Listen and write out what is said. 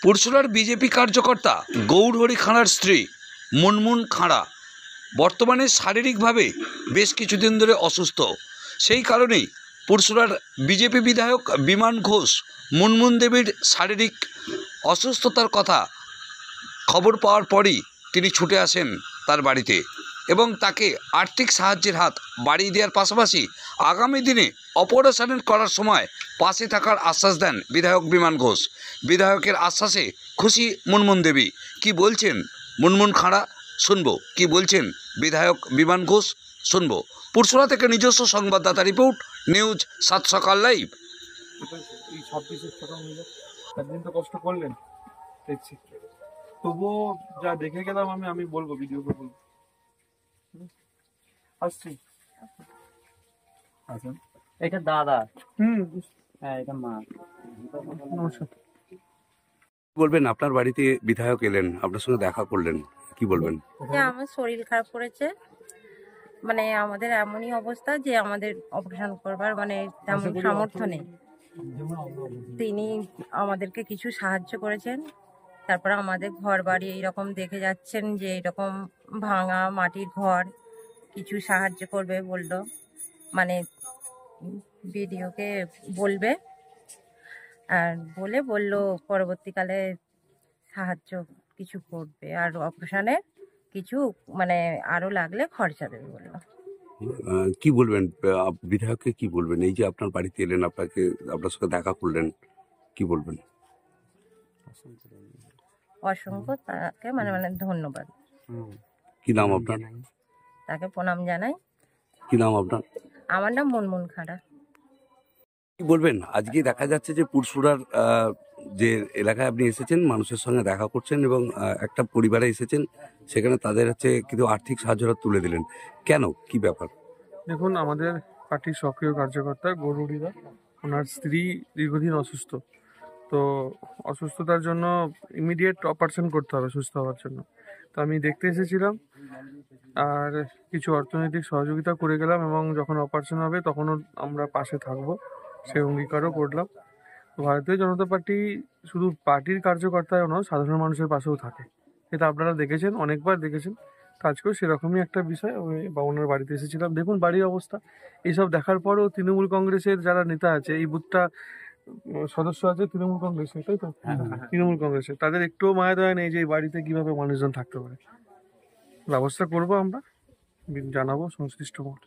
পুরসুরার BJP কার্যকর্তা গৌরহরি খাঁড়ার স্ত্রী মুনমুন খাঁড়া বর্তমানে শারীরিকভাবে বেশ কিছুদিন ধরে অসুস্থ। সেই কারণেই পুরসুরার বিজেপি বিধায়ক বিমান ঘোষ মুনমুন দেবীর শারীরিক অসুস্থতার কথা খবর পাওয়ার পরই তিনি ছুটে আসেন তার বাড়িতে এবং তাকে আর্থিক সাহায্যের হাত বাড়িয়ে দেওয়ার পাশাপাশি আগামী দিনে অপারেশন করার সময় পাশে থাকার আশ্বাস দেন বিধায়ক বিমান ঘোষ। বিধায়কের আশ্বাসে খুশি মুনমুন দেবী। কি বলছেন মুনমুন খাঁড়া শুনবো, কি বলছেন বিধায়ক বিমান ঘোষ শুনবো। পুরসুরা থেকে নিজস্ব সংবাদদাতা রিপোর্ট, নিউজ 7 সকাল লাইভ। এই 26-এর টাকা হয়ে যায়, একদিন তো কষ্ট করলেন দেখছি, তবুও যা দেখে গেলাম আমি বলবো, ভিডিওকে বলবো। আসছি। আচ্ছা, এটা দাদা। হ্যাঁ, এটা মা। নমস্কার। বলবেন, আপনার বাড়িতে বিধায়ক এলেন, আপনার সঙ্গে দেখা করলেন, কি বলবেন? আমার শরীর খারাপ করেছে, মানে আমাদের এমনই অবস্থা যে আমাদের অপারেশন করবার মানে তেমন সামর্থ্য নেই। তিনি আমাদেরকে কিছু সাহায্য করেছেন। তারপরে আমাদের ঘর বাড়ি এইরকম দেখে যাচ্ছেন যে এইরকম ভাঙা মাটির ঘর, কিছু সাহায্য করবে বললো, মানে ভিডিওকে বলবে, আর বললো পরবর্তীকালে সাহায্য কিছু করবে, আর অপারেশনে কিছু মানে আরো লাগলে খরচা দেবে বললো। কি বলবেন বিধায়ককে, কি বলবেন? এই যে আপনার বাড়িতে এলেন, আপনার সঙ্গে দেখা করলেন, কি বলবেন? অসংখ্য তাকে মানে ধন্যবাদ। কি নাম আপনার? তাকে প্রণাম জানাই। কি নাম আপনার? আমার নাম মুনমুন খাঁড়া। কি বলবেন? আজকে দেখা যাচ্ছে যে পুরসুরার যে এলাকায় আপনি এসেছেন, মানুষের সঙ্গে দেখা করছেন এবং একটা পরিবারে এসেছেন, সেখানে তাদের হচ্ছে কিন্তু আর্থিক সাহায্য তুলে দিলেন, কেন, কি ব্যাপার? দেখুন, আমাদের পার্টির সক্রিয় কার্যকর্তা গৌরহরিদা, ওনার স্ত্রী দীর্ঘদিন অসুস্থ, তো অসুস্থতার জন্য ইমিডিয়েট অপারেশন করতে হবে সুস্থ হওয়ার জন্য। তো আমি দেখতে এসেছিলাম আর কিছু অর্থনৈতিক সহযোগিতা করে গেলাম, এবং যখন অপারেশন হবে তখনও আমরা পাশে থাকবো সে অঙ্গীকারও করলাম। ভারতীয় জনতা পার্টি শুধু পার্টির কার্যকর্তায় নয়, সাধারণ মানুষের পাশেও থাকে, এটা আপনারা দেখেছেন, অনেকবার দেখেছেন। আজকেও সেরকমই একটা বিষয়, বা ওনার বাড়িতে এসেছিলাম। দেখুন বাড়ির অবস্থা, এইসব দেখার পরেও তৃণমূল কংগ্রেসের যারা নেতা আছে, এই বুথটা সদস্য আছে তৃণমূল কংগ্রেসের, তাই তো? তৃণমূল কংগ্রেসের, তাদের একটুও মায়া দয়া নেই যে এই বাড়িতে কিভাবে মানুষজন থাকতে পারে। ব্যবস্থা করবো, আমরা জানাবো সংশ্লিষ্ট মহল।